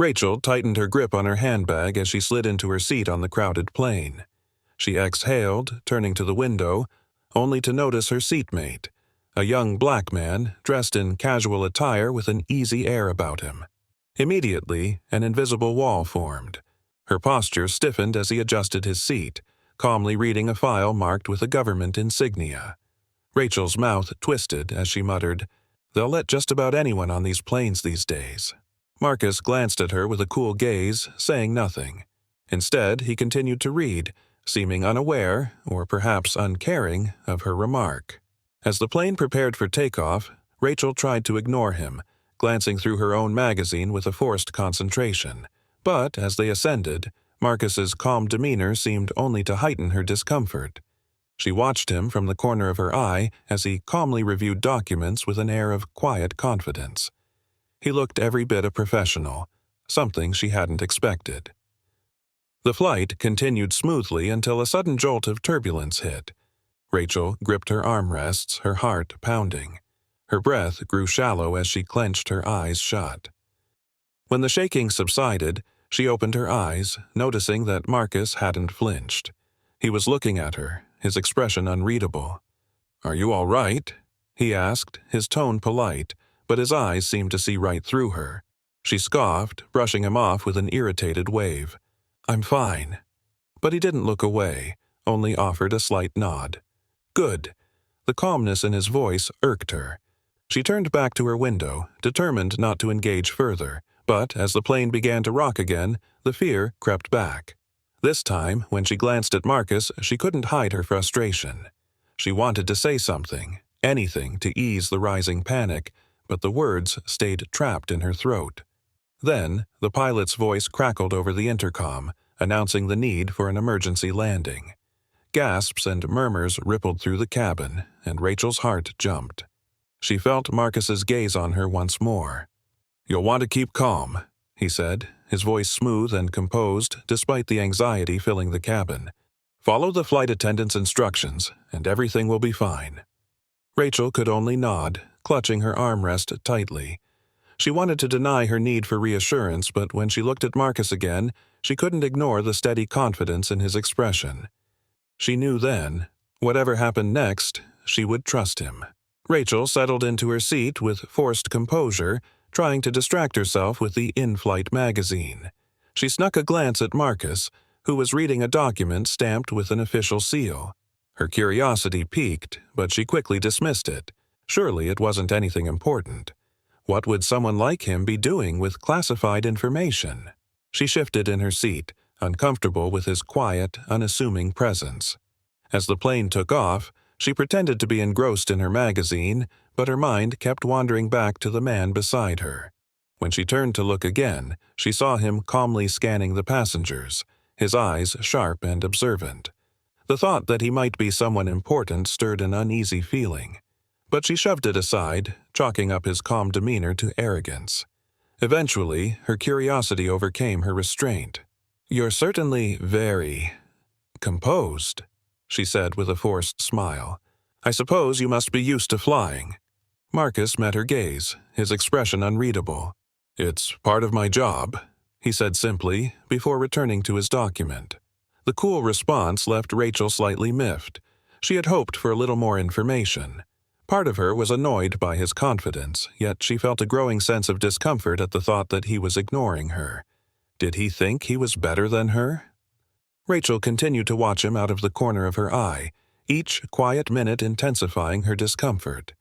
Rachel tightened her grip on her handbag as she slid into her seat on the crowded plane. She exhaled, turning to the window, only to notice her seatmate, a young black man dressed in casual attire with an easy air about him. Immediately, an invisible wall formed. Her posture stiffened as he adjusted his seat, calmly reading a file marked with a government insignia. Rachel's mouth twisted as she muttered, "They'll let just about anyone on these planes these days." Marcus glanced at her with a cool gaze, saying nothing. Instead, he continued to read, seeming unaware, or perhaps uncaring, of her remark. As the plane prepared for takeoff, Rachel tried to ignore him, glancing through her own magazine with a forced concentration. But as they ascended, Marcus's calm demeanor seemed only to heighten her discomfort. She watched him from the corner of her eye as he calmly reviewed documents with an air of quiet confidence. He looked every bit a professional, something she hadn't expected. The flight continued smoothly until a sudden jolt of turbulence hit. Rachel gripped her armrests, her heart pounding. Her breath grew shallow as she clenched her eyes shut. When the shaking subsided, she opened her eyes, noticing that Marcus hadn't flinched. He was looking at her, his expression unreadable. "Are you all right?" he asked, his tone polite, but his eyes seemed to see right through her. She scoffed, brushing him off with an irritated wave. "I'm fine." But he didn't look away, only offered a slight nod. "Good." The calmness in his voice irked her. She turned back to her window, determined not to engage further, but as the plane began to rock again, the fear crept back. This time, when she glanced at Marcus, she couldn't hide her frustration. She wanted to say something, anything to ease the rising panic, but the words stayed trapped in her throat. Then, the pilot's voice crackled over the intercom, announcing the need for an emergency landing. Gasps and murmurs rippled through the cabin, and Rachel's heart jumped. She felt Marcus's gaze on her once more. "You'll want to keep calm," he said, his voice smooth and composed despite the anxiety filling the cabin. "Follow the flight attendant's instructions, and everything will be fine." Rachel could only nod, clutching her armrest tightly. She wanted to deny her need for reassurance, but when she looked at Marcus again, she couldn't ignore the steady confidence in his expression. She knew then, whatever happened next, she would trust him. Rachel settled into her seat with forced composure, trying to distract herself with the in-flight magazine. She snuck a glance at Marcus, who was reading a document stamped with an official seal. Her curiosity piqued, but she quickly dismissed it. Surely it wasn't anything important. What would someone like him be doing with classified information? She shifted in her seat, uncomfortable with his quiet, unassuming presence. As the plane took off, she pretended to be engrossed in her magazine, but her mind kept wandering back to the man beside her. When she turned to look again, she saw him calmly scanning the passengers, his eyes sharp and observant. The thought that he might be someone important stirred an uneasy feeling, but she shoved it aside, chalking up his calm demeanor to arrogance. Eventually, her curiosity overcame her restraint. "You're certainly very composed," she said with a forced smile. "I suppose you must be used to flying." Marcus met her gaze, his expression unreadable. "It's part of my job," he said simply, before returning to his document. The cool response left Rachel slightly miffed. She had hoped for a little more information. Part of her was annoyed by his confidence, yet she felt a growing sense of discomfort at the thought that he was ignoring her. Did he think he was better than her? Rachel continued to watch him out of the corner of her eye, each quiet minute intensifying her discomfort.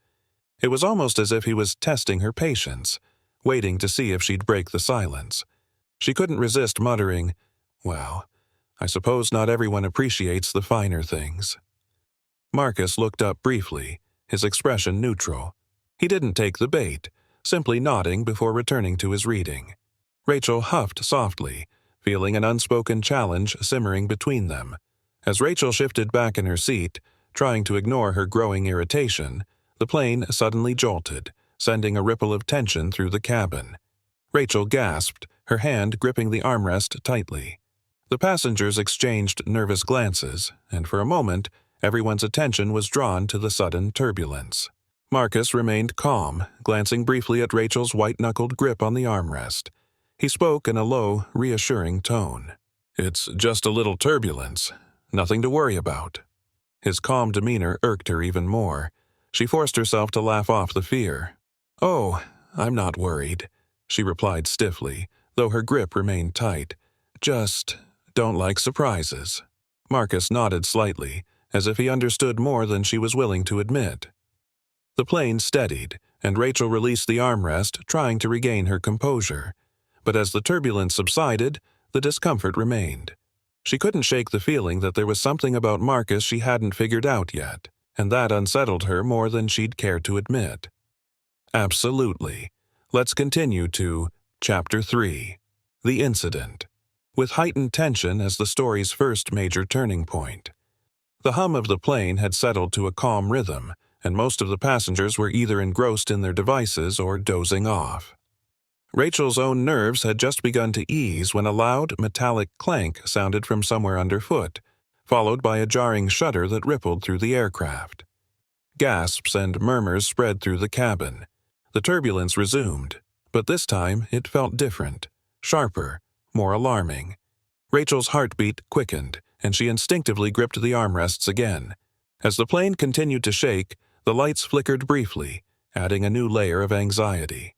It was almost as if he was testing her patience, waiting to see if she'd break the silence. She couldn't resist muttering, "Well, I suppose not everyone appreciates the finer things." Marcus looked up briefly, his expression neutral. He didn't take the bait, simply nodding before returning to his reading. Rachel huffed softly, feeling an unspoken challenge simmering between them. As Rachel shifted back in her seat, trying to ignore her growing irritation, the plane suddenly jolted, sending a ripple of tension through the cabin. Rachel gasped, her hand gripping the armrest tightly. The passengers exchanged nervous glances, and for a moment, everyone's attention was drawn to the sudden turbulence. Marcus remained calm, glancing briefly at Rachel's white-knuckled grip on the armrest. He spoke in a low, reassuring tone. "It's just a little turbulence. Nothing to worry about." His calm demeanor irked her even more. She forced herself to laugh off the fear. "Oh, I'm not worried," she replied stiffly, though her grip remained tight. "Just don't like surprises." Marcus nodded slightly, as if he understood more than she was willing to admit. The plane steadied, and Rachel released the armrest, trying to regain her composure. But as the turbulence subsided, the discomfort remained. She couldn't shake the feeling that there was something about Marcus she hadn't figured out yet, and that unsettled her more than she'd care to admit. Absolutely. Let's continue to Chapter 3, The Incident, with heightened tension as the story's first major turning point. The hum of the plane had settled to a calm rhythm, and most of the passengers were either engrossed in their devices or dozing off. Rachel's own nerves had just begun to ease when a loud, metallic clank sounded from somewhere underfoot, followed by a jarring shudder that rippled through the aircraft. Gasps and murmurs spread through the cabin. The turbulence resumed, but this time it felt different, sharper, more alarming. Rachel's heartbeat quickened, and she instinctively gripped the armrests again. As the plane continued to shake, the lights flickered briefly, adding a new layer of anxiety.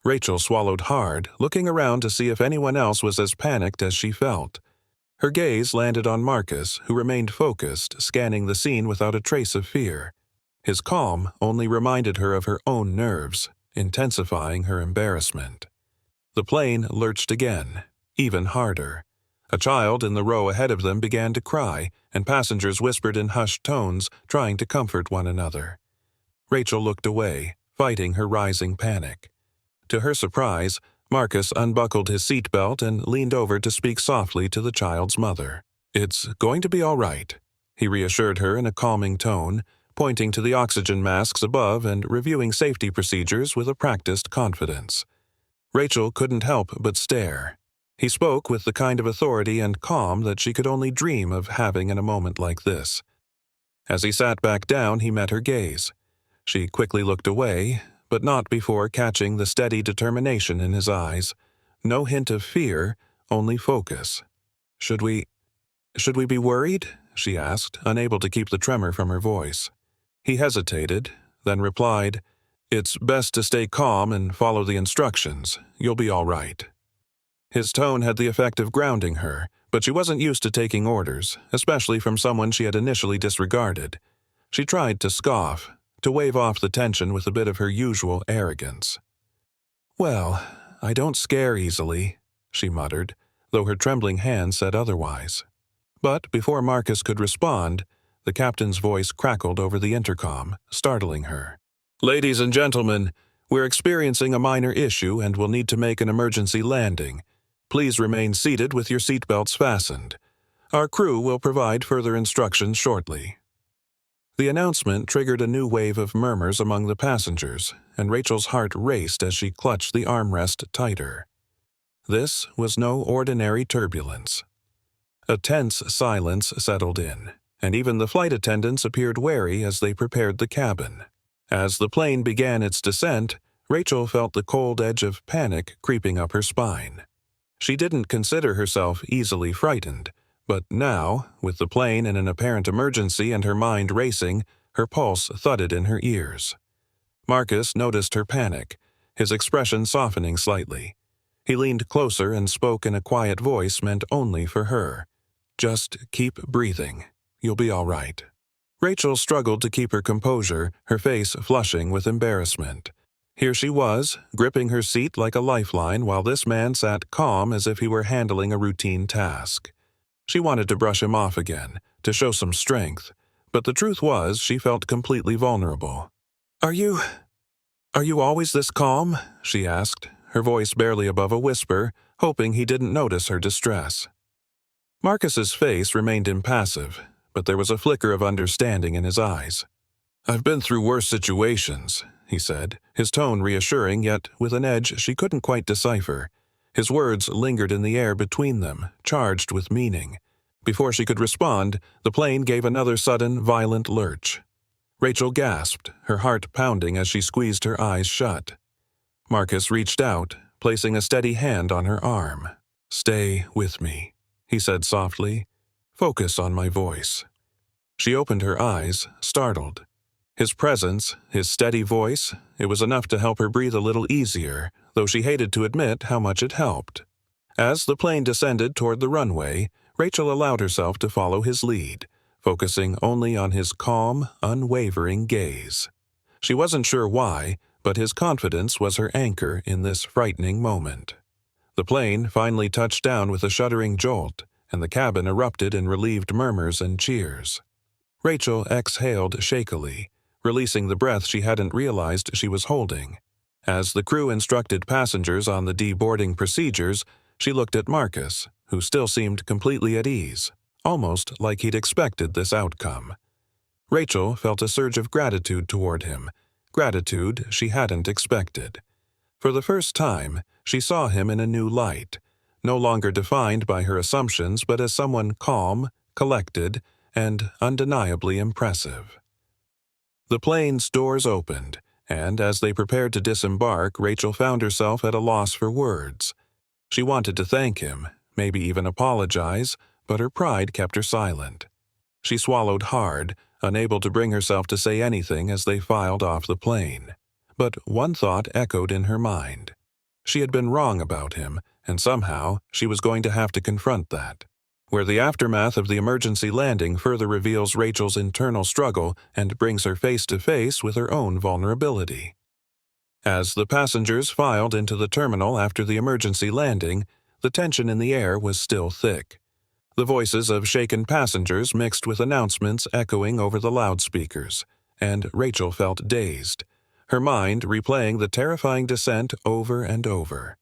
Rachel swallowed hard, looking around to see if anyone else was as panicked as she felt. Her gaze landed on Marcus, who remained focused, scanning the scene without a trace of fear. His calm only reminded her of her own nerves, intensifying her embarrassment. The plane lurched again, even harder. A child in the row ahead of them began to cry, and passengers whispered in hushed tones, trying to comfort one another. Rachel looked away, fighting her rising panic. To her surprise, Marcus unbuckled his seatbelt and leaned over to speak softly to the child's mother. "It's going to be all right," he reassured her in a calming tone, pointing to the oxygen masks above and reviewing safety procedures with a practiced confidence. Rachel couldn't help but stare. He spoke with the kind of authority and calm that she could only dream of having in a moment like this. As he sat back down, he met her gaze. She quickly looked away, but not before catching the steady determination in his eyes. No hint of fear, only focus. Should we be worried?" she asked, unable to keep the tremor from her voice. He hesitated, then replied, "It's best to stay calm and follow the instructions. You'll be all right." His tone had the effect of grounding her, but she wasn't used to taking orders, especially from someone she had initially disregarded. She tried to scoff, to wave off the tension with a bit of her usual arrogance. "Well, I don't scare easily," she muttered, though her trembling hand said otherwise. But before Marcus could respond, the captain's voice crackled over the intercom, startling her. "Ladies and gentlemen, we're experiencing a minor issue and will need to make an emergency landing. Please remain seated with your seatbelts fastened. Our crew will provide further instructions shortly." The announcement triggered a new wave of murmurs among the passengers, and Rachel's heart raced as she clutched the armrest tighter. This was no ordinary turbulence. A tense silence settled in, and even the flight attendants appeared wary as they prepared the cabin. As the plane began its descent, Rachel felt the cold edge of panic creeping up her spine. She didn't consider herself easily frightened, but now, with the plane in an apparent emergency and her mind racing, her pulse thudded in her ears. Marcus noticed her panic, his expression softening slightly. He leaned closer and spoke in a quiet voice meant only for her. "Just keep breathing. You'll be all right." Rachel struggled to keep her composure, her face flushing with embarrassment. Here she was, gripping her seat like a lifeline while this man sat calm as if he were handling a routine task. She wanted to brush him off again, to show some strength, but the truth was she felt completely vulnerable. Are you always this calm?" she asked, her voice barely above a whisper, hoping he didn't notice her distress. Marcus's face remained impassive, but there was a flicker of understanding in his eyes. "I've been through worse situations," he said, his tone reassuring yet with an edge she couldn't quite decipher. His words lingered in the air between them, charged with meaning. Before she could respond, the plane gave another sudden, violent lurch. Rachel gasped, her heart pounding as she squeezed her eyes shut. Marcus reached out, placing a steady hand on her arm. "Stay with me," he said softly. "Focus on my voice." She opened her eyes, startled. His presence, his steady voice, it was enough to help her breathe a little easier, though she hated to admit how much it helped. As the plane descended toward the runway, Rachel allowed herself to follow his lead, focusing only on his calm, unwavering gaze. She wasn't sure why, but his confidence was her anchor in this frightening moment. The plane finally touched down with a shuddering jolt, and the cabin erupted in relieved murmurs and cheers. Rachel exhaled shakily, releasing the breath she hadn't realized she was holding. As the crew instructed passengers on the deboarding procedures, she looked at Marcus, who still seemed completely at ease, almost like he'd expected this outcome. Rachel felt a surge of gratitude toward him, gratitude she hadn't expected. For the first time, she saw him in a new light, no longer defined by her assumptions but as someone calm, collected, and undeniably impressive. The plane's doors opened, and as they prepared to disembark, Rachel found herself at a loss for words. She wanted to thank him, maybe even apologize, but her pride kept her silent. She swallowed hard, unable to bring herself to say anything as they filed off the plane. But one thought echoed in her mind. She had been wrong about him, and somehow she was going to have to confront that. Where the aftermath of the emergency landing further reveals Rachel's internal struggle and brings her face to face with her own vulnerability. As the passengers filed into the terminal after the emergency landing, the tension in the air was still thick. The voices of shaken passengers mixed with announcements echoing over the loudspeakers, and Rachel felt dazed, her mind replaying the terrifying descent over and over.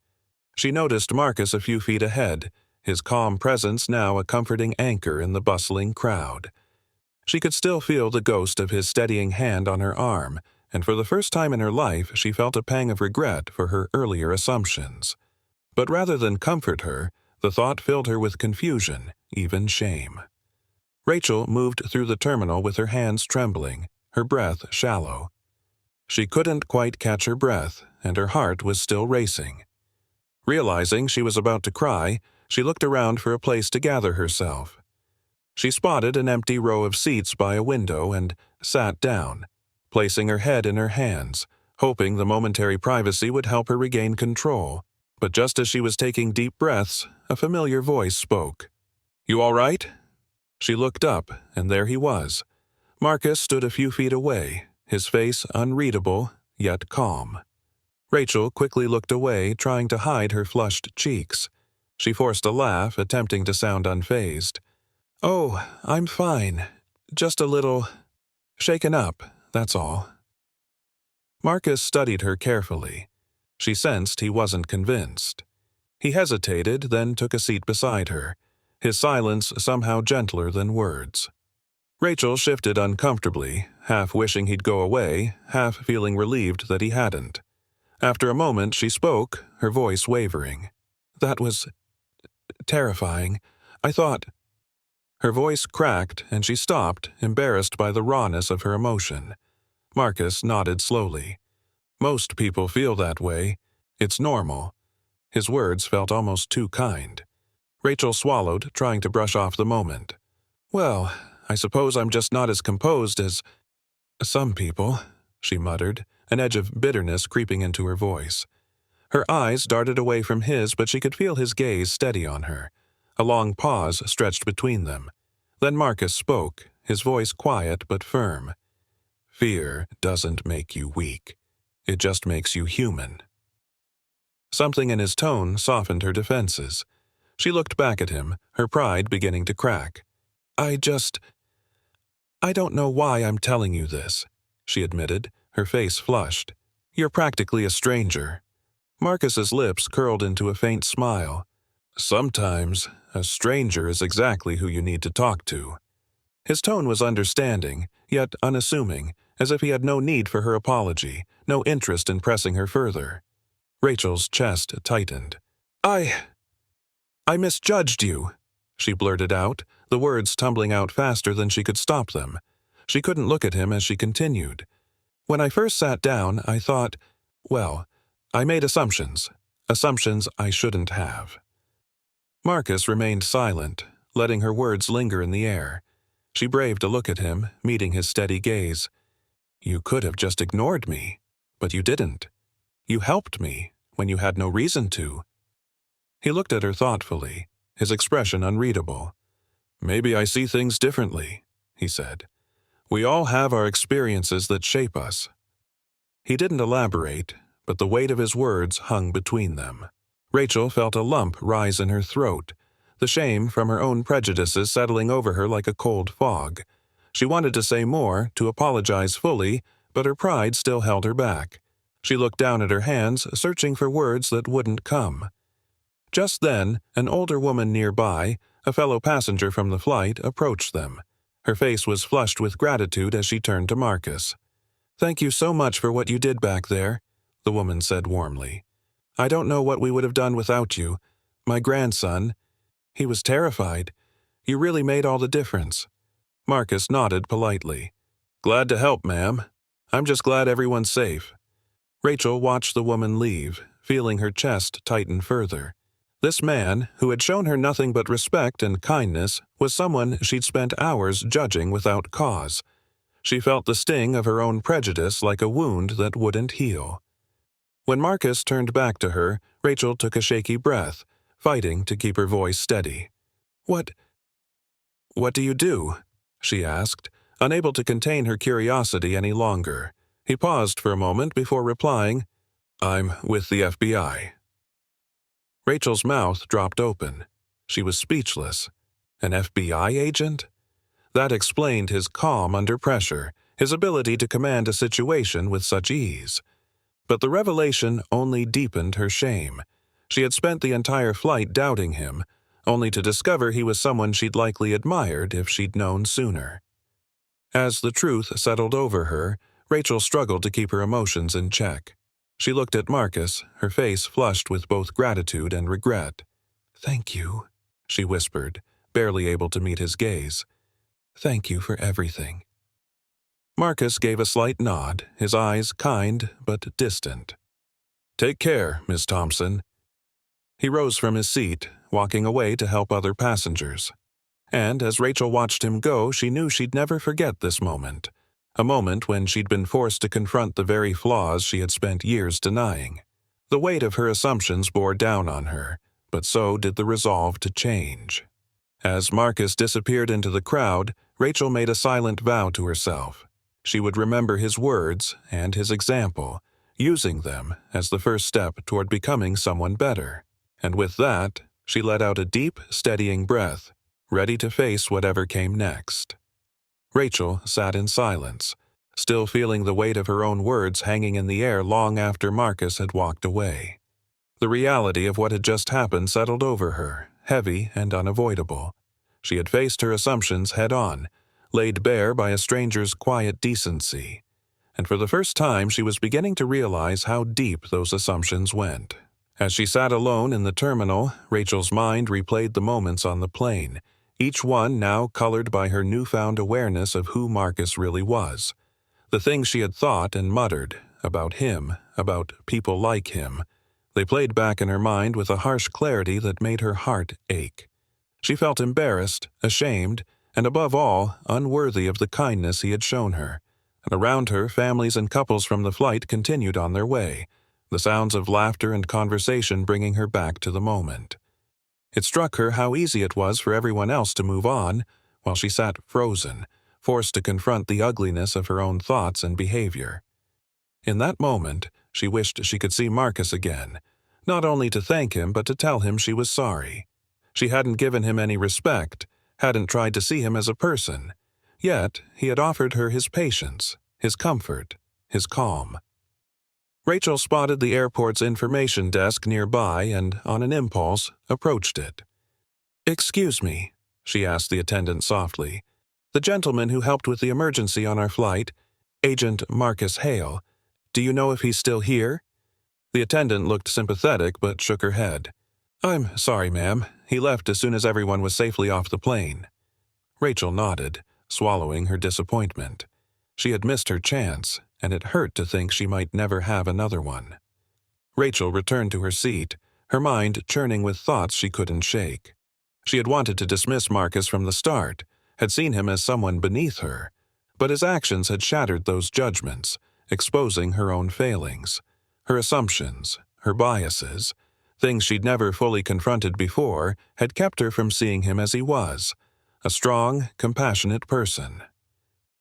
She noticed Marcus a few feet ahead, his calm presence now a comforting anchor in the bustling crowd. She could still feel the ghost of his steadying hand on her arm, and for the first time in her life she felt a pang of regret for her earlier assumptions. But rather than comfort her, the thought filled her with confusion, even shame. Rachel moved through the terminal with her hands trembling, her breath shallow. She couldn't quite catch her breath, and her heart was still racing. Realizing she was about to cry, she looked around for a place to gather herself. She spotted an empty row of seats by a window and sat down, placing her head in her hands, hoping the momentary privacy would help her regain control. But just as she was taking deep breaths, a familiar voice spoke. "You all right?" She looked up, and there he was. Marcus stood a few feet away, his face unreadable, yet calm. Rachel quickly looked away, trying to hide her flushed cheeks. She forced a laugh, attempting to sound unfazed. "Oh, I'm fine. Just a little shaken up, that's all." Marcus studied her carefully. She sensed he wasn't convinced. He hesitated, then took a seat beside her, his silence somehow gentler than words. Rachel shifted uncomfortably, half wishing he'd go away, half feeling relieved that he hadn't. After a moment she spoke, her voice wavering. "That was terrifying. I thought—" Her voice cracked, and she stopped, embarrassed by the rawness of her emotion. Marcus nodded slowly. "Most people feel that way. It's normal." His words felt almost too kind. Rachel swallowed, trying to brush off the moment. "Well, I suppose I'm just not as composed as some people," she muttered, an edge of bitterness creeping into her voice. Her eyes darted away from his, but she could feel his gaze steady on her. A long pause stretched between them. Then Marcus spoke, his voice quiet but firm. "Fear doesn't make you weak. It just makes you human." Something in his tone softened her defenses. She looked back at him, her pride beginning to crack. I don't know why I'm telling you this," she admitted, her face flushed. "You're practically a stranger." Marcus's lips curled into a faint smile. "Sometimes, a stranger is exactly who you need to talk to." His tone was understanding, yet unassuming, as if he had no need for her apology, no interest in pressing her further. Rachel's chest tightened. I misjudged you," she blurted out, the words tumbling out faster than she could stop them. She couldn't look at him as she continued. "When I first sat down, I thought, well, I made assumptions. Assumptions I shouldn't have. Marcus remained silent, letting her words linger in the air. She braved a look at him, meeting his steady gaze. You could have just ignored me, but you didn't. You helped me when you had no reason to. He looked at her thoughtfully, his expression unreadable. Maybe I see things differently, he said. We all have our experiences that shape us. He didn't elaborate, but the weight of his words hung between them. Rachel felt a lump rise in her throat, the shame from her own prejudices settling over her like a cold fog. She wanted to say more, to apologize fully, but her pride still held her back. She looked down at her hands, searching for words that wouldn't come. Just then, an older woman nearby, a fellow passenger from the flight, approached them. Her face was flushed with gratitude as she turned to Marcus. "Thank you so much for what you did back there," the woman said warmly. "I don't know what we would have done without you. My grandson, he was terrified. You really made all the difference." Marcus nodded politely. "Glad to help, ma'am. I'm just glad everyone's safe." Rachel watched the woman leave, feeling her chest tighten further. This man, who had shown her nothing but respect and kindness, was someone she'd spent hours judging without cause. She felt the sting of her own prejudice like a wound that wouldn't heal. When Marcus turned back to her, Rachel took a shaky breath, fighting to keep her voice steady. What do you do?" she asked, unable to contain her curiosity any longer. He paused for a moment before replying, "I'm with the FBI." Rachel's mouth dropped open. She was speechless. An FBI agent? That explained his calm under pressure, his ability to command a situation with such ease. But the revelation only deepened her shame. She had spent the entire flight doubting him, only to discover he was someone she'd likely admired if she'd known sooner. As the truth settled over her, Rachel struggled to keep her emotions in check. She looked at Marcus, her face flushed with both gratitude and regret. "Thank you," she whispered, barely able to meet his gaze. "Thank you for everything." Marcus gave a slight nod, his eyes kind but distant. "Take care, Miss Thompson." He rose from his seat, walking away to help other passengers. And as Rachel watched him go, she knew she'd never forget this moment. A moment when she'd been forced to confront the very flaws she had spent years denying. The weight of her assumptions bore down on her, but so did the resolve to change. As Marcus disappeared into the crowd, Rachel made a silent vow to herself. She would remember his words and his example, using them as the first step toward becoming someone better. And with that, she let out a deep, steadying breath, ready to face whatever came next. Rachel sat in silence, still feeling the weight of her own words hanging in the air long after Marcus had walked away. The reality of what had just happened settled over her, heavy and unavoidable. She had faced her assumptions head-on, laid bare by a stranger's quiet decency. And for the first time she was beginning to realize how deep those assumptions went. As she sat alone in the terminal, Rachel's mind replayed the moments on the plane, each one now colored by her newfound awareness of who Marcus really was. The things she had thought and muttered about him, about people like him, they played back in her mind with a harsh clarity that made her heart ache. She felt embarrassed, ashamed, and above all, unworthy of the kindness he had shown her. And around her, families and couples from the flight continued on their way, the sounds of laughter and conversation bringing her back to the moment. It struck her how easy it was for everyone else to move on, while she sat frozen, forced to confront the ugliness of her own thoughts and behavior. In that moment, she wished she could see Marcus again, not only to thank him but to tell him she was sorry. She hadn't given him any respect, hadn't tried to see him as a person. Yet, he had offered her his patience, his comfort, his calm. Rachel spotted the airport's information desk nearby and, on an impulse, approached it. "Excuse me," she asked the attendant softly. "The gentleman who helped with the emergency on our flight, Agent Marcus Hale, do you know if he's still here?" The attendant looked sympathetic but shook her head. "I'm sorry, ma'am. He left as soon as everyone was safely off the plane." Rachel nodded, swallowing her disappointment. She had missed her chance, and it hurt to think she might never have another one. Rachel returned to her seat, her mind churning with thoughts she couldn't shake. She had wanted to dismiss Marcus from the start, had seen him as someone beneath her, but his actions had shattered those judgments, exposing her own failings, her assumptions, her biases. Things she'd never fully confronted before had kept her from seeing him as he was, a strong, compassionate person.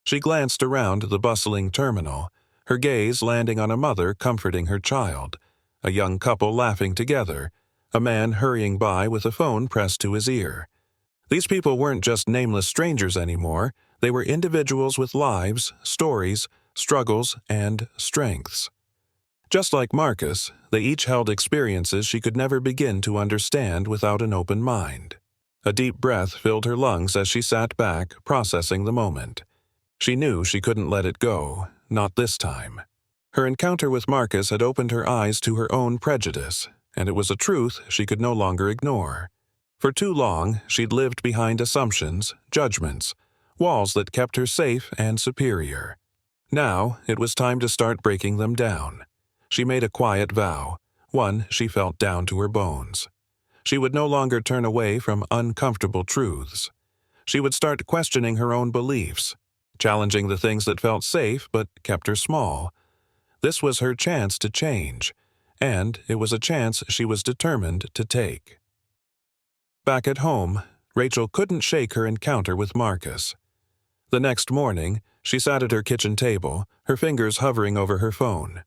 She glanced around the bustling terminal, her gaze landing on a mother comforting her child, a young couple laughing together, a man hurrying by with a phone pressed to his ear. These people weren't just nameless strangers anymore, they were individuals with lives, stories, struggles, and strengths. Just like Marcus, they each held experiences she could never begin to understand without an open mind. A deep breath filled her lungs as she sat back, processing the moment. She knew she couldn't let it go, not this time. Her encounter with Marcus had opened her eyes to her own prejudice, and it was a truth she could no longer ignore. For too long, she'd lived behind assumptions, judgments, walls that kept her safe and superior. Now, it was time to start breaking them down. She made a quiet vow, one she felt down to her bones. She would no longer turn away from uncomfortable truths. She would start questioning her own beliefs, challenging the things that felt safe but kept her small. This was her chance to change, and it was a chance she was determined to take. Back at home, Rachel couldn't shake her encounter with Marcus. The next morning, she sat at her kitchen table, her fingers hovering over her phone.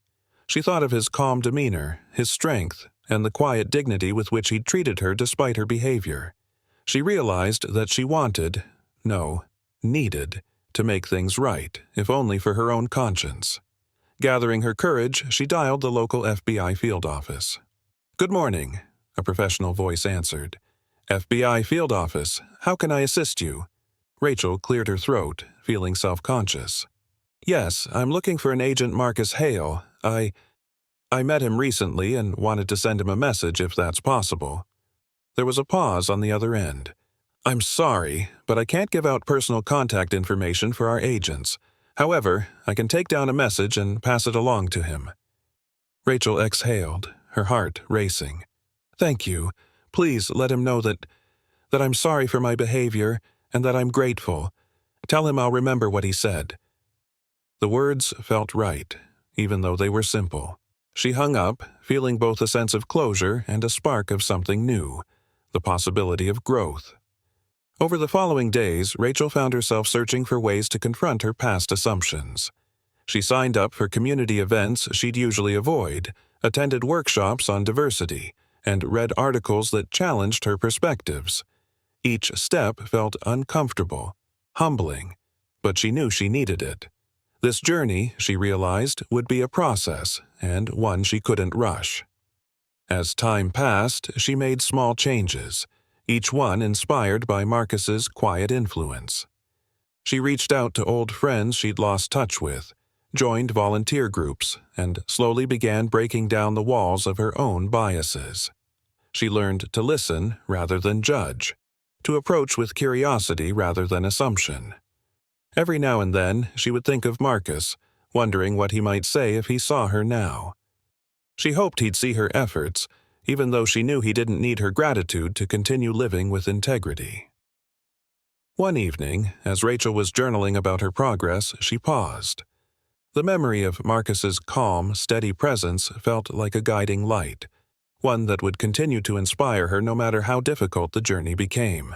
She thought of his calm demeanor, his strength, and the quiet dignity with which he'd treated her despite her behavior. She realized that she needed, to make things right, if only for her own conscience. Gathering her courage, she dialed the local FBI field office. "Good morning," a professional voice answered. "FBI field office, how can I assist you?" Rachel cleared her throat, feeling self-conscious. "Yes, I'm looking for an agent Marcus Hale. I met him recently and wanted to send him a message if that's possible." There was a pause on the other end. "I'm sorry, but I can't give out personal contact information for our agents. However, I can take down a message and pass it along to him." Rachel exhaled, her heart racing. "Thank you. Please let him know that I'm sorry for my behavior and that I'm grateful. Tell him I'll remember what he said." The words felt right, even though they were simple. She hung up, feeling both a sense of closure and a spark of something new, the possibility of growth. Over the following days, Rachel found herself searching for ways to confront her past assumptions. She signed up for community events she'd usually avoid, attended workshops on diversity, and read articles that challenged her perspectives. Each step felt uncomfortable, humbling, but she knew she needed it. This journey, she realized, would be a process, and one she couldn't rush. As time passed, she made small changes, each one inspired by Marcus's quiet influence. She reached out to old friends she'd lost touch with, joined volunteer groups, and slowly began breaking down the walls of her own biases. She learned to listen rather than judge, to approach with curiosity rather than assumption. Every now and then, she would think of Marcus, wondering what he might say if he saw her now. She hoped he'd see her efforts, even though she knew he didn't need her gratitude to continue living with integrity. One evening, as Rachel was journaling about her progress, she paused. The memory of Marcus's calm, steady presence felt like a guiding light, one that would continue to inspire her no matter how difficult the journey became.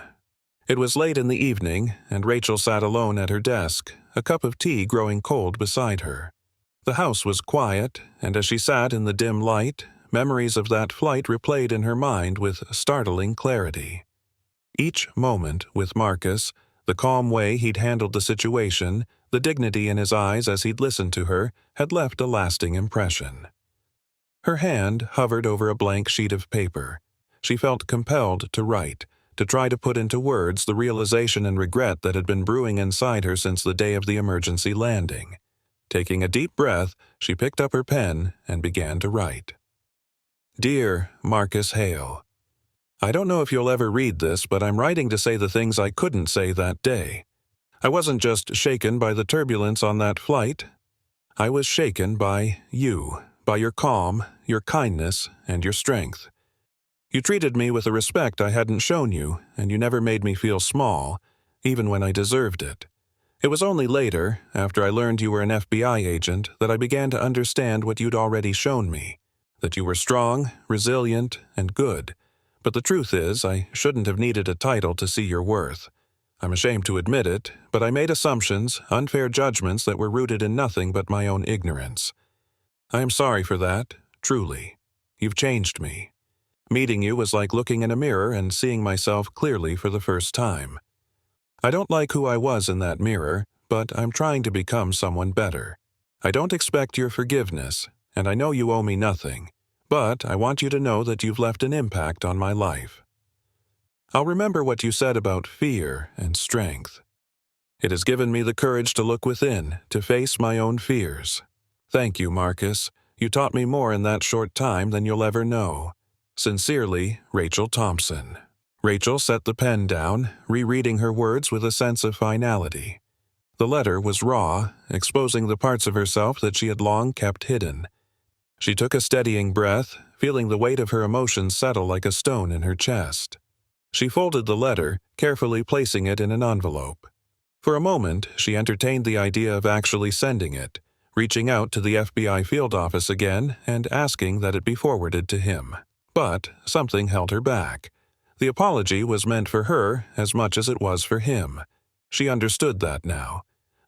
It was late in the evening, and Rachel sat alone at her desk, a cup of tea growing cold beside her. The house was quiet, and as she sat in the dim light, memories of that flight replayed in her mind with startling clarity. Each moment with Marcus, the calm way he'd handled the situation, the dignity in his eyes as he'd listened to her, had left a lasting impression. Her hand hovered over a blank sheet of paper. She felt compelled to write, to try to put into words the realization and regret that had been brewing inside her since the day of the emergency landing. Taking a deep breath, she picked up her pen and began to write. "Dear Marcus Hale, I don't know if you'll ever read this, but I'm writing to say the things I couldn't say that day. I wasn't just shaken by the turbulence on that flight. I was shaken by you, by your calm, your kindness, and your strength. You treated me with a respect I hadn't shown you, and you never made me feel small, even when I deserved it. It was only later, after I learned you were an FBI agent, that I began to understand what you'd already shown me, that you were strong, resilient, and good. But the truth is, I shouldn't have needed a title to see your worth. I'm ashamed to admit it, but I made assumptions, unfair judgments that were rooted in nothing but my own ignorance. I am sorry for that, truly. You've changed me. Meeting you was like looking in a mirror and seeing myself clearly for the first time. I don't like who I was in that mirror, but I'm trying to become someone better. I don't expect your forgiveness, and I know you owe me nothing, but I want you to know that you've left an impact on my life. I'll remember what you said about fear and strength. It has given me the courage to look within, to face my own fears. Thank you, Marcus. You taught me more in that short time than you'll ever know. Sincerely, Rachel Thompson. Rachel set the pen down, rereading her words with a sense of finality. The letter was raw, exposing the parts of herself that she had long kept hidden. She took a steadying breath, feeling the weight of her emotions settle like a stone in her chest. She folded the letter, carefully placing it in an envelope. For a moment, she entertained the idea of actually sending it, reaching out to the FBI field office again and asking that it be forwarded to him. But something held her back. The apology was meant for her as much as it was for him. She understood that now.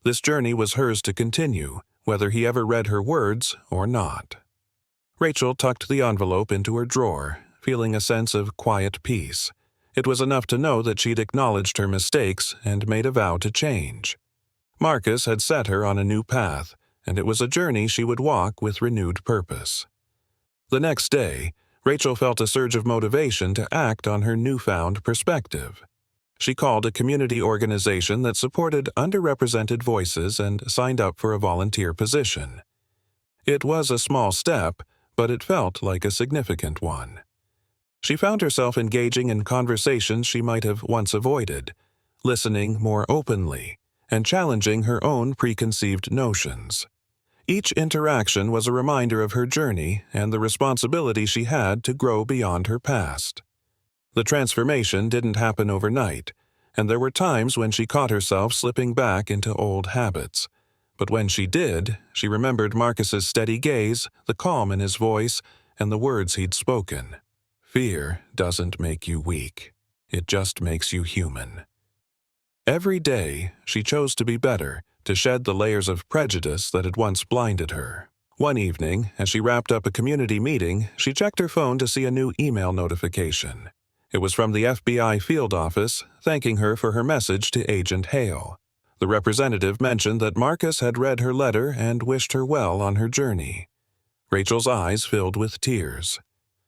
This journey was hers to continue, whether he ever read her words or not. Rachel tucked the envelope into her drawer, feeling a sense of quiet peace. It was enough to know that she'd acknowledged her mistakes and made a vow to change. Marcus had set her on a new path, and it was a journey she would walk with renewed purpose. The next day, Rachel felt a surge of motivation to act on her newfound perspective. She called a community organization that supported underrepresented voices and signed up for a volunteer position. It was a small step, but it felt like a significant one. She found herself engaging in conversations she might have once avoided, listening more openly, and challenging her own preconceived notions. Each interaction was a reminder of her journey and the responsibility she had to grow beyond her past. The transformation didn't happen overnight, and there were times when she caught herself slipping back into old habits. But when she did, she remembered Marcus's steady gaze, the calm in his voice, and the words he'd spoken. Fear doesn't make you weak. It just makes you human. Every day, she chose to be better, to shed the layers of prejudice that had once blinded her. One evening, as she wrapped up a community meeting, she checked her phone to see a new email notification. It was from the FBI field office, thanking her for her message to Agent Hale. The representative mentioned that Marcus had read her letter and wished her well on her journey. Rachel's eyes filled with tears.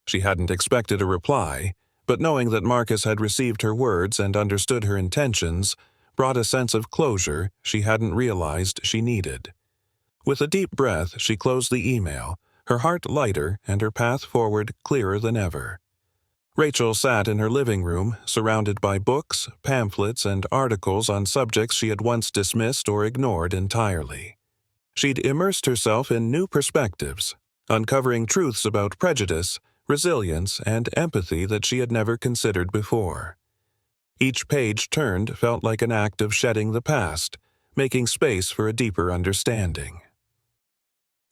She hadn't expected a reply, but knowing that Marcus had received her words and understood her intentions brought a sense of closure she hadn't realized she needed. With a deep breath, she closed the email, her heart lighter and her path forward clearer than ever. Rachel sat in her living room, surrounded by books, pamphlets, and articles on subjects she had once dismissed or ignored entirely. She'd immersed herself in new perspectives, uncovering truths about prejudice, resilience, and empathy that she had never considered before. Each page turned felt like an act of shedding the past, making space for a deeper understanding.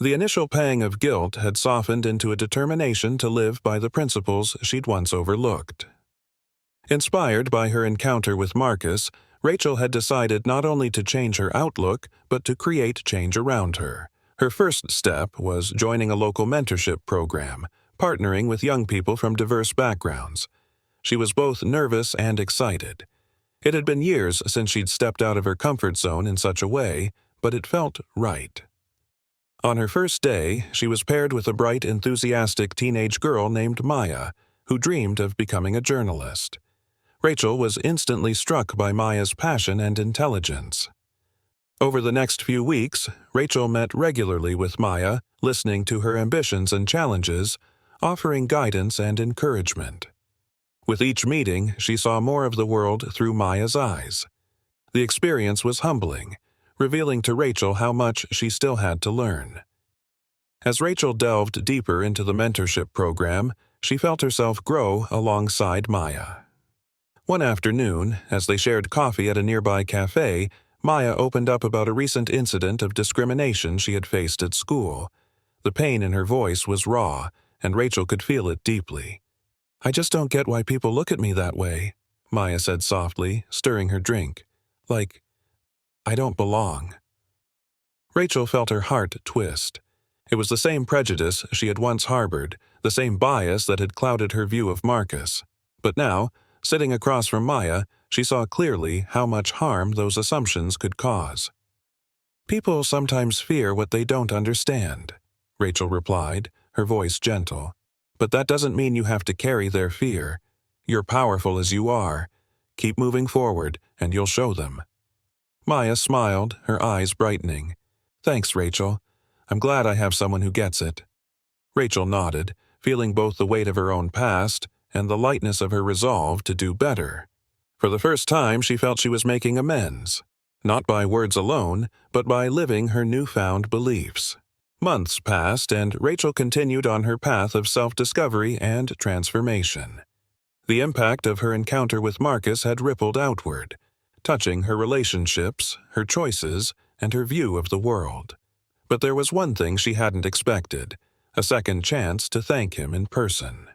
The initial pang of guilt had softened into a determination to live by the principles she'd once overlooked. Inspired by her encounter with Marcus, Rachel had decided not only to change her outlook, but to create change around her. Her first step was joining a local mentorship program, partnering with young people from diverse backgrounds. She was both nervous and excited. It had been years since she'd stepped out of her comfort zone in such a way, but it felt right. On her first day, she was paired with a bright, enthusiastic teenage girl named Maya, who dreamed of becoming a journalist. Rachel was instantly struck by Maya's passion and intelligence. Over the next few weeks, Rachel met regularly with Maya, listening to her ambitions and challenges, offering guidance and encouragement. With each meeting, she saw more of the world through Maya's eyes. The experience was humbling, revealing to Rachel how much she still had to learn. As Rachel delved deeper into the mentorship program, she felt herself grow alongside Maya. One afternoon, as they shared coffee at a nearby cafe, Maya opened up about a recent incident of discrimination she had faced at school. The pain in her voice was raw, and Rachel could feel it deeply. "I just don't get why people look at me that way," Maya said softly, stirring her drink. "Like, I don't belong." Rachel felt her heart twist. It was the same prejudice she had once harbored, the same bias that had clouded her view of Marcus. But now, sitting across from Maya, she saw clearly how much harm those assumptions could cause. "People sometimes fear what they don't understand," Rachel replied, her voice gentle. "But that doesn't mean you have to carry their fear. You're powerful as you are. Keep moving forward, and you'll show them." Maya smiled, her eyes brightening. "Thanks, Rachel. I'm glad I have someone who gets it." Rachel nodded, feeling both the weight of her own past and the lightness of her resolve to do better. For the first time, she felt she was making amends, not by words alone, but by living her newfound beliefs. Months passed, and Rachel continued on her path of self-discovery and transformation. The impact of her encounter with Marcus had rippled outward, touching her relationships, her choices, and her view of the world. But there was one thing she hadn't expected: a second chance to thank him in person.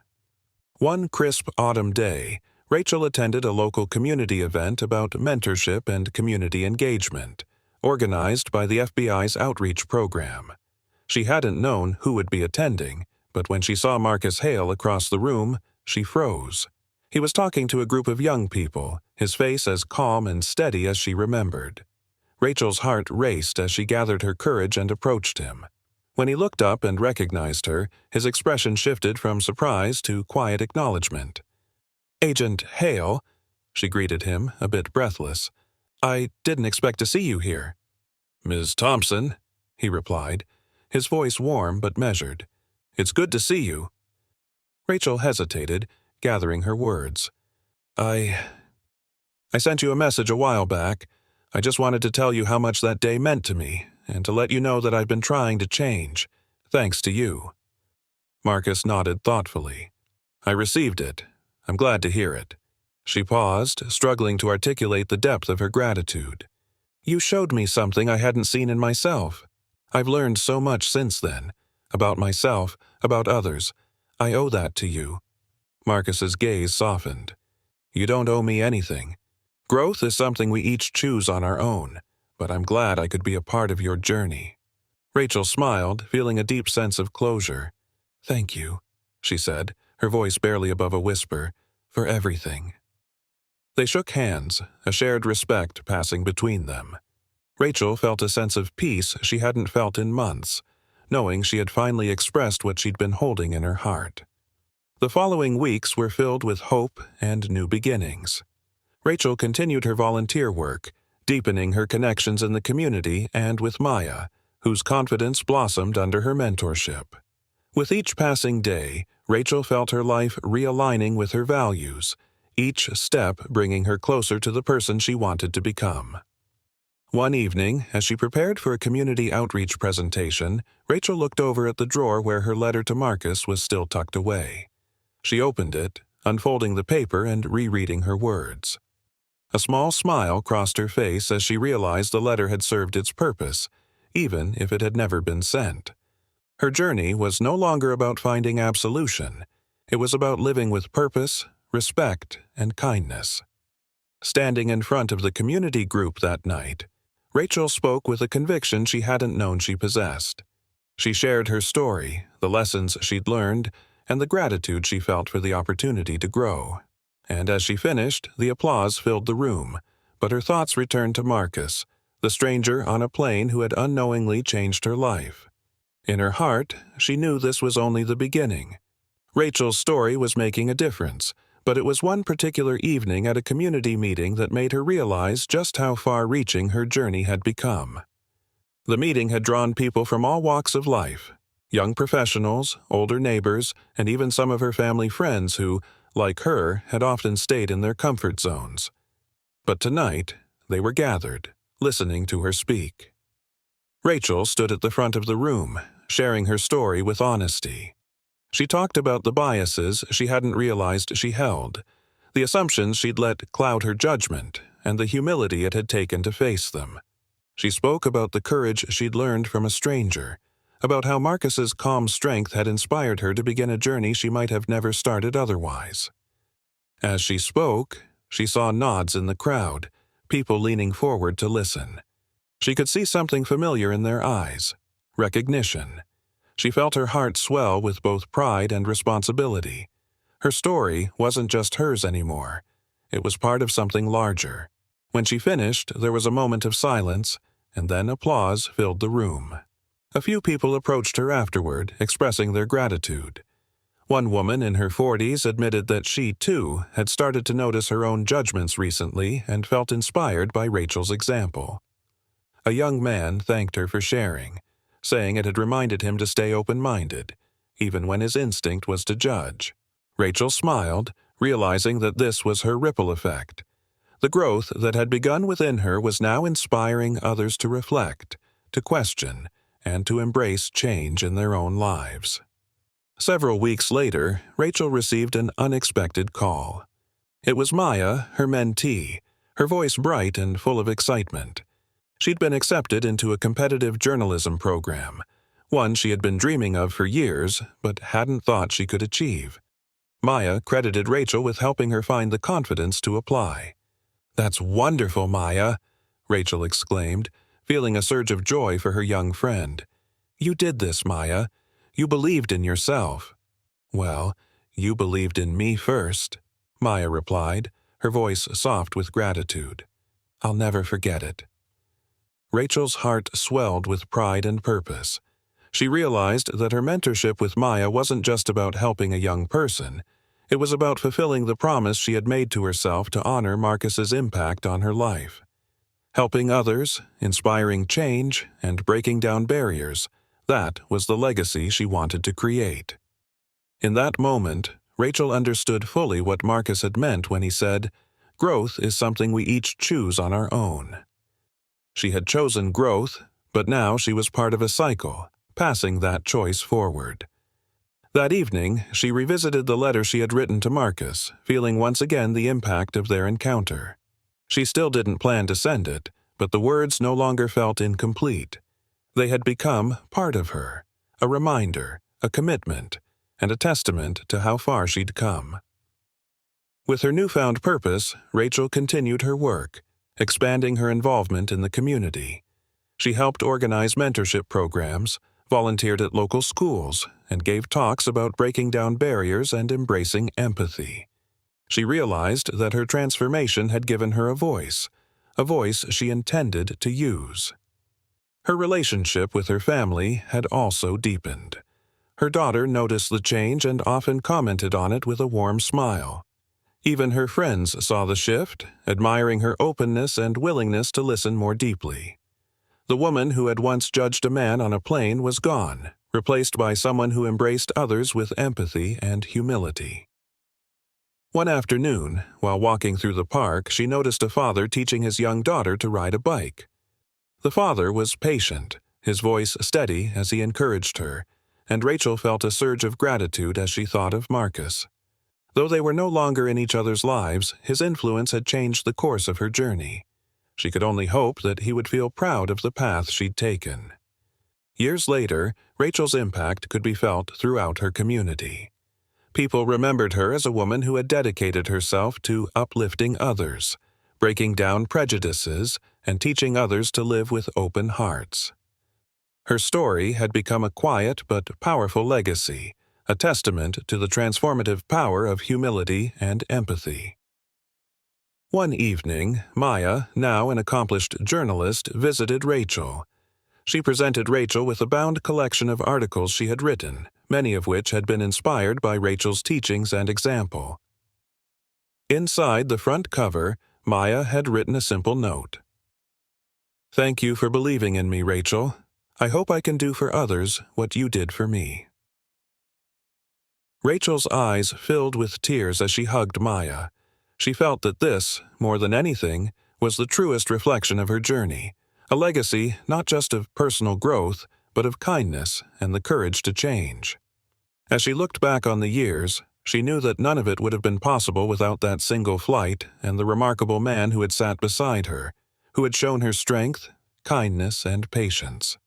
One crisp autumn day, Rachel attended a local community event about mentorship and community engagement, organized by the FBI's outreach program. She hadn't known who would be attending, but when she saw Marcus Hale across the room, she froze. He was talking to a group of young people, his face as calm and steady as she remembered. Rachel's heart raced as she gathered her courage and approached him. When he looked up and recognized her, his expression shifted from surprise to quiet acknowledgement. "Agent Hale," she greeted him, a bit breathless. "I didn't expect to see you here." "Ms. Thompson," he replied, his voice warm but measured. "It's good to see you." Rachel hesitated, gathering her words. I sent you a message a while back. I just wanted to tell you how much that day meant to me, and to let you know that I've been trying to change, thanks to you." Marcus nodded thoughtfully. "I received it. I'm glad to hear it." She paused, struggling to articulate the depth of her gratitude. "You showed me something I hadn't seen in myself. I've learned so much since then, about myself, about others. I owe that to you." Marcus's gaze softened. "You don't owe me anything. Growth is something we each choose on our own, but I'm glad I could be a part of your journey." Rachel smiled, feeling a deep sense of closure. "Thank you," she said, her voice barely above a whisper, "for everything." They shook hands, a shared respect passing between them. Rachel felt a sense of peace she hadn't felt in months, knowing she had finally expressed what she'd been holding in her heart. The following weeks were filled with hope and new beginnings. Rachel continued her volunteer work, deepening her connections in the community and with Maya, whose confidence blossomed under her mentorship. With each passing day, Rachel felt her life realigning with her values, each step bringing her closer to the person she wanted to become. One evening, as she prepared for a community outreach presentation, Rachel looked over at the drawer where her letter to Marcus was still tucked away. She opened it, unfolding the paper and rereading her words. A small smile crossed her face as she realized the letter had served its purpose, even if it had never been sent. Her journey was no longer about finding absolution. It was about living with purpose, respect, and kindness. Standing in front of the community group that night, Rachel spoke with a conviction she hadn't known she possessed. She shared her story, the lessons she'd learned, and the gratitude she felt for the opportunity to grow. And as she finished, the applause filled the room, but her thoughts returned to Marcus, the stranger on a plane who had unknowingly changed her life. In her heart, she knew this was only the beginning. Rachel's story was making a difference, but it was one particular evening at a community meeting that made her realize just how far-reaching her journey had become. The meeting had drawn people from all walks of life, young professionals, older neighbors, and even some of her family friends who, like her, had often stayed in their comfort zones. But tonight, they were gathered, listening to her speak. Rachel stood at the front of the room, sharing her story with honesty. She talked about the biases she hadn't realized she held, the assumptions she'd let cloud her judgment, and the humility it had taken to face them. She spoke about the courage she'd learned from a stranger, about how Marcus's calm strength had inspired her to begin a journey she might have never started otherwise. As she spoke, she saw nods in the crowd, people leaning forward to listen. She could see something familiar in their eyes, recognition. She felt her heart swell with both pride and responsibility. Her story wasn't just hers anymore. It was part of something larger. When she finished, there was a moment of silence, and then applause filled the room. A few people approached her afterward, expressing their gratitude. One woman in her 40s admitted that she, too, had started to notice her own judgments recently and felt inspired by Rachel's example. A young man thanked her for sharing, saying it had reminded him to stay open-minded, even when his instinct was to judge. Rachel smiled, realizing that this was her ripple effect. The growth that had begun within her was now inspiring others to reflect, to question, and to embrace change in their own lives. Several weeks later, Rachel received an unexpected call. It was Maya, her mentee, her voice bright and full of excitement. She'd been accepted into a competitive journalism program, one she had been dreaming of for years but hadn't thought she could achieve. Maya credited Rachel with helping her find the confidence to apply. "That's wonderful, Maya," Rachel exclaimed, feeling a surge of joy for her young friend. "You did this, Maya. You believed in yourself." "Well, you believed in me first," Maya replied, her voice soft with gratitude. "I'll never forget it." Rachel's heart swelled with pride and purpose. She realized that her mentorship with Maya wasn't just about helping a young person. It was about fulfilling the promise she had made to herself to honor Marcus's impact on her life. Helping others, inspiring change, and breaking down barriers, that was the legacy she wanted to create. In that moment, Rachel understood fully what Marcus had meant when he said, "Growth is something we each choose on our own." She had chosen growth, but now she was part of a cycle, passing that choice forward. That evening, she revisited the letter she had written to Marcus, feeling once again the impact of their encounter. She still didn't plan to send it, but the words no longer felt incomplete. They had become part of her, a reminder, a commitment, and a testament to how far she'd come. With her newfound purpose, Rachel continued her work, expanding her involvement in the community. She helped organize mentorship programs, volunteered at local schools, and gave talks about breaking down barriers and embracing empathy. She realized that her transformation had given her a voice she intended to use. Her relationship with her family had also deepened. Her daughter noticed the change and often commented on it with a warm smile. Even her friends saw the shift, admiring her openness and willingness to listen more deeply. The woman who had once judged a man on a plane was gone, replaced by someone who embraced others with empathy and humility. One afternoon, while walking through the park, she noticed a father teaching his young daughter to ride a bike. The father was patient, his voice steady as he encouraged her, and Rachel felt a surge of gratitude as she thought of Marcus. Though they were no longer in each other's lives, his influence had changed the course of her journey. She could only hope that he would feel proud of the path she'd taken. Years later, Rachel's impact could be felt throughout her community. People remembered her as a woman who had dedicated herself to uplifting others, breaking down prejudices, and teaching others to live with open hearts. Her story had become a quiet but powerful legacy, a testament to the transformative power of humility and empathy. One evening, Maya, now an accomplished journalist, visited Rachel. She presented Rachel with a bound collection of articles she had written, many of which had been inspired by Rachel's teachings and example. Inside the front cover, Maya had written a simple note. "Thank you for believing in me, Rachel. I hope I can do for others what you did for me." Rachel's eyes filled with tears as she hugged Maya. She felt that this, more than anything, was the truest reflection of her journey, a legacy not just of personal growth, but of kindness and the courage to change. As she looked back on the years, she knew that none of it would have been possible without that single flight and the remarkable man who had sat beside her, who had shown her strength, kindness, and patience.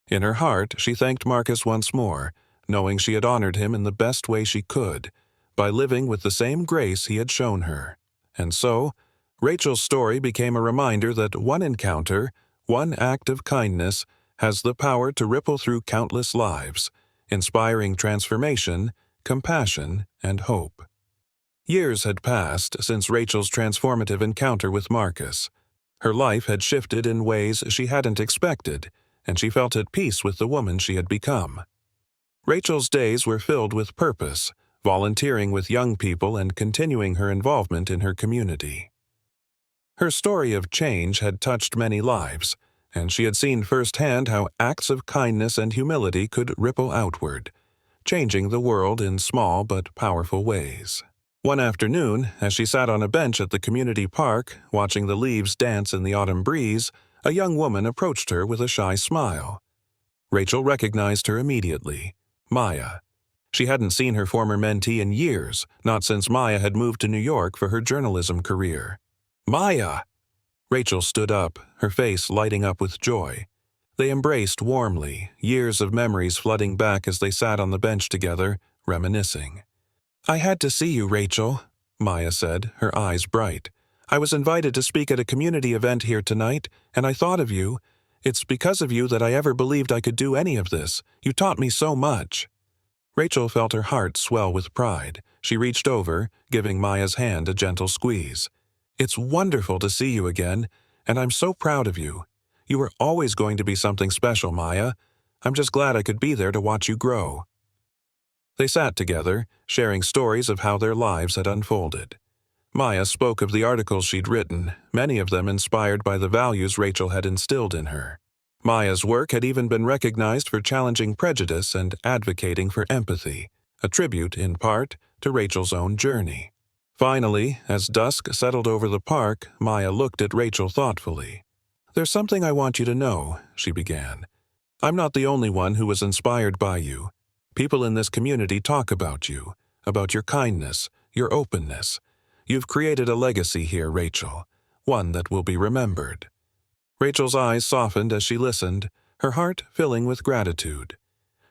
In her heart, she thanked Marcus once more, knowing she had honored him in the best way she could, by living with the same grace he had shown her. And so, Rachel's story became a reminder that one encounter, one act of kindness, has the power to ripple through countless lives, inspiring transformation, compassion, and hope. Years had passed since Rachel's transformative encounter with Marcus. Her life had shifted in ways she hadn't expected, and she felt at peace with the woman she had become. Rachel's days were filled with purpose, volunteering with young people and continuing her involvement in her community. Her story of change had touched many lives, and she had seen firsthand how acts of kindness and humility could ripple outward, changing the world in small but powerful ways. One afternoon, as she sat on a bench at the community park, watching the leaves dance in the autumn breeze, a young woman approached her with a shy smile. Rachel recognized her immediately, Maya. She hadn't seen her former mentee in years, not since Maya had moved to New York for her journalism career. Maya! Rachel stood up, her face lighting up with joy. They embraced warmly, years of memories flooding back as they sat on the bench together, reminiscing. "I had to see you, Rachel," Maya said, her eyes bright. "I was invited to speak at a community event here tonight, and I thought of you. It's because of you that I ever believed I could do any of this. You taught me so much." Rachel felt her heart swell with pride. She reached over, giving Maya's hand a gentle squeeze. "It's wonderful to see you again, and I'm so proud of you. You were always going to be something special, Maya. I'm just glad I could be there to watch you grow." They sat together, sharing stories of how their lives had unfolded. Maya spoke of the articles she'd written, many of them inspired by the values Rachel had instilled in her. Maya's work had even been recognized for challenging prejudice and advocating for empathy, a tribute, in part, to Rachel's own journey. Finally, as dusk settled over the park, Maya looked at Rachel thoughtfully. "There's something I want you to know," she began. "I'm not the only one who was inspired by you. People in this community talk about you, about your kindness, your openness. You've created a legacy here, Rachel, one that will be remembered." Rachel's eyes softened as she listened, her heart filling with gratitude.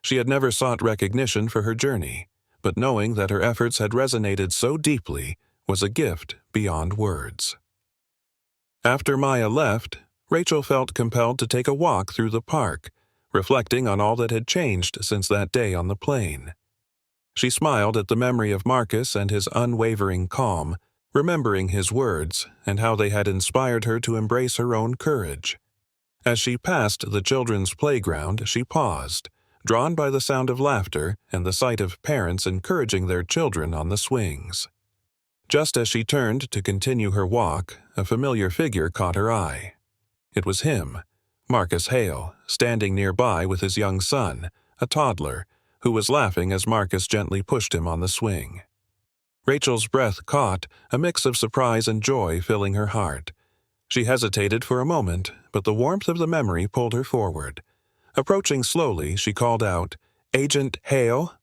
She had never sought recognition for her journey, but knowing that her efforts had resonated so deeply was a gift beyond words. After Maya left, Rachel felt compelled to take a walk through the park, reflecting on all that had changed since that day on the plane. She smiled at the memory of Marcus and his unwavering calm, remembering his words and how they had inspired her to embrace her own courage. As she passed the children's playground, she paused, drawn by the sound of laughter and the sight of parents encouraging their children on the swings. Just as she turned to continue her walk, a familiar figure caught her eye. It was him, Marcus Hale, standing nearby with his young son, a toddler, who was laughing as Marcus gently pushed him on the swing. Rachel's breath caught, a mix of surprise and joy filling her heart. She hesitated for a moment, but the warmth of the memory pulled her forward. Approaching slowly, she called out, "Agent Hale?"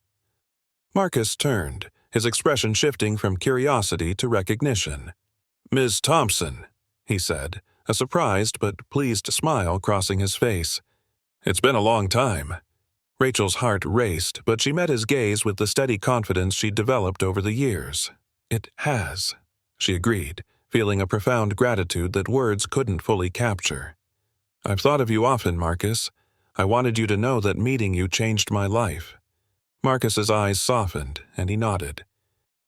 Marcus turned, his expression shifting from curiosity to recognition. "Ms. Thompson," he said, a surprised but pleased smile crossing his face. "It's been a long time." Rachel's heart raced, but she met his gaze with the steady confidence she'd developed over the years. "It has," she agreed, feeling a profound gratitude that words couldn't fully capture. "I've thought of you often, Marcus. I wanted you to know that meeting you changed my life." Marcus's eyes softened, and he nodded.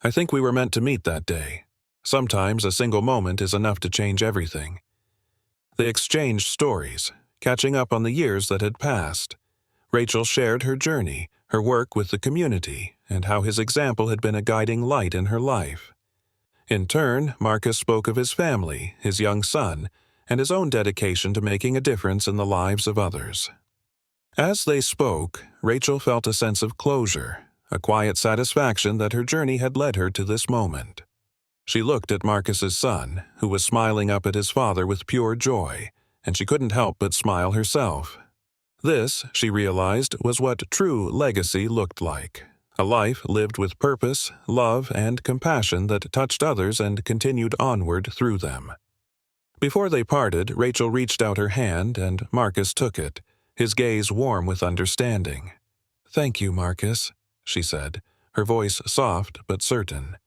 "I think we were meant to meet that day. Sometimes a single moment is enough to change everything." They exchanged stories, catching up on the years that had passed. Rachel shared her journey, her work with the community, and how his example had been a guiding light in her life. In turn, Marcus spoke of his family, his young son, and his own dedication to making a difference in the lives of others. As they spoke, Rachel felt a sense of closure, a quiet satisfaction that her journey had led her to this moment. She looked at Marcus's son, who was smiling up at his father with pure joy, and she couldn't help but smile herself. This, she realized, was what true legacy looked like. A life lived with purpose, love, and compassion that touched others and continued onward through them. Before they parted, Rachel reached out her hand, and Marcus took it, his gaze warm with understanding. "Thank you, Marcus," she said, her voice soft but certain,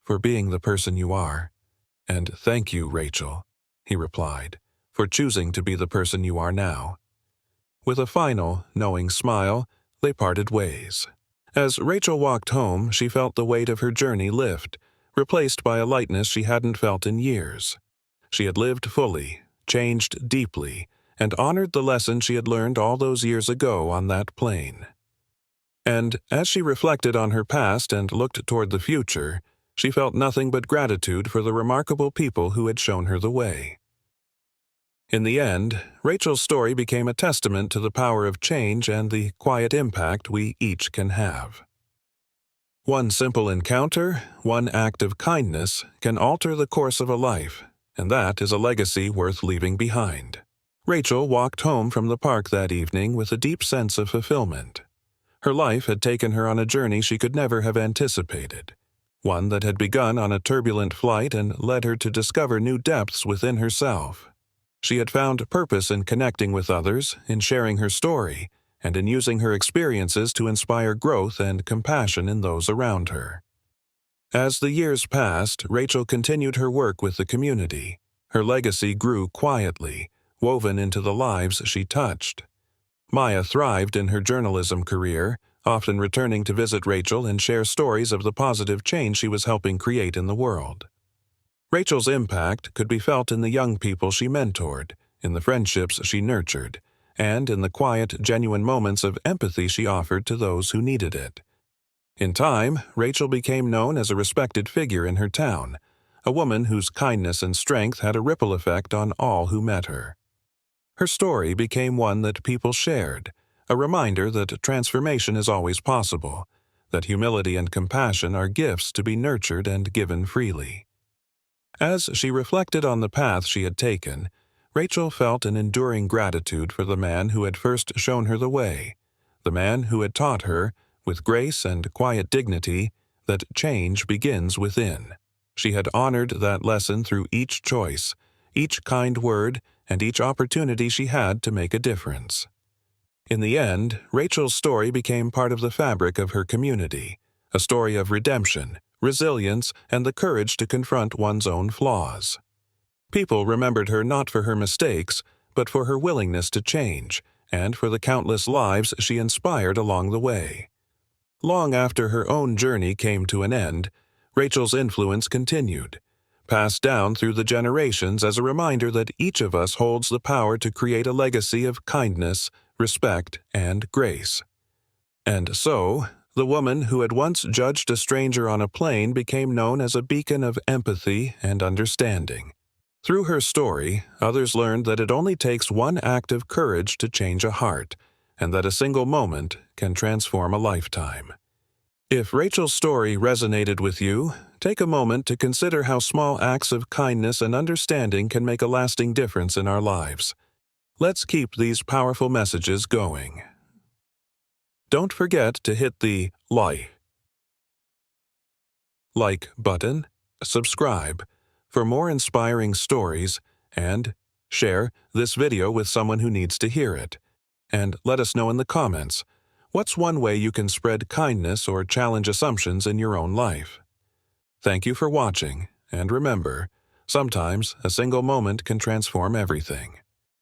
"for being the person you are." "And thank you, Rachel," he replied, "for choosing to be the person you are now." With a final, knowing smile, they parted ways. As Rachel walked home, she felt the weight of her journey lift, replaced by a lightness she hadn't felt in years. She had lived fully, changed deeply, and honored the lesson she had learned all those years ago on that plane. And as she reflected on her past and looked toward the future, she felt nothing but gratitude for the remarkable people who had shown her the way. In the end, Rachel's story became a testament to the power of change and the quiet impact we each can have. One simple encounter, one act of kindness, can alter the course of a life, and that is a legacy worth leaving behind. Rachel walked home from the park that evening with a deep sense of fulfillment. Her life had taken her on a journey she could never have anticipated, one that had begun on a turbulent flight and led her to discover new depths within herself. She had found purpose in connecting with others, in sharing her story, and in using her experiences to inspire growth and compassion in those around her. As the years passed, Rachel continued her work with the community. Her legacy grew quietly, woven into the lives she touched. Maya thrived in her journalism career, often returning to visit Rachel and share stories of the positive change she was helping create in the world. Rachel's impact could be felt in the young people she mentored, in the friendships she nurtured, and in the quiet, genuine moments of empathy she offered to those who needed it. In time, Rachel became known as a respected figure in her town, a woman whose kindness and strength had a ripple effect on all who met her. Her story became one that people shared, a reminder that transformation is always possible, that humility and compassion are gifts to be nurtured and given freely. As she reflected on the path she had taken, Rachel felt an enduring gratitude for the man who had first shown her the way, the man who had taught her, with grace and quiet dignity, that change begins within. She had honored that lesson through each choice, each kind word, and each opportunity she had to make a difference. In the end, Rachel's story became part of the fabric of her community, a story of redemption, resilience, and the courage to confront one's own flaws. People remembered her not for her mistakes, but for her willingness to change, and for the countless lives she inspired along the way. Long after her own journey came to an end, Rachel's influence continued, passed down through the generations as a reminder that each of us holds the power to create a legacy of kindness, respect, and grace. And so, the woman who had once judged a stranger on a plane became known as a beacon of empathy and understanding. Through her story, others learned that it only takes one act of courage to change a heart, and that a single moment can transform a lifetime. If Rachel's story resonated with you, take a moment to consider how small acts of kindness and understanding can make a lasting difference in our lives. Let's keep these powerful messages going. Don't forget to hit the like button, subscribe for more inspiring stories, and share this video with someone who needs to hear it. And let us know in the comments, what's one way you can spread kindness or challenge assumptions in your own life? Thank you for watching, and remember, sometimes a single moment can transform everything.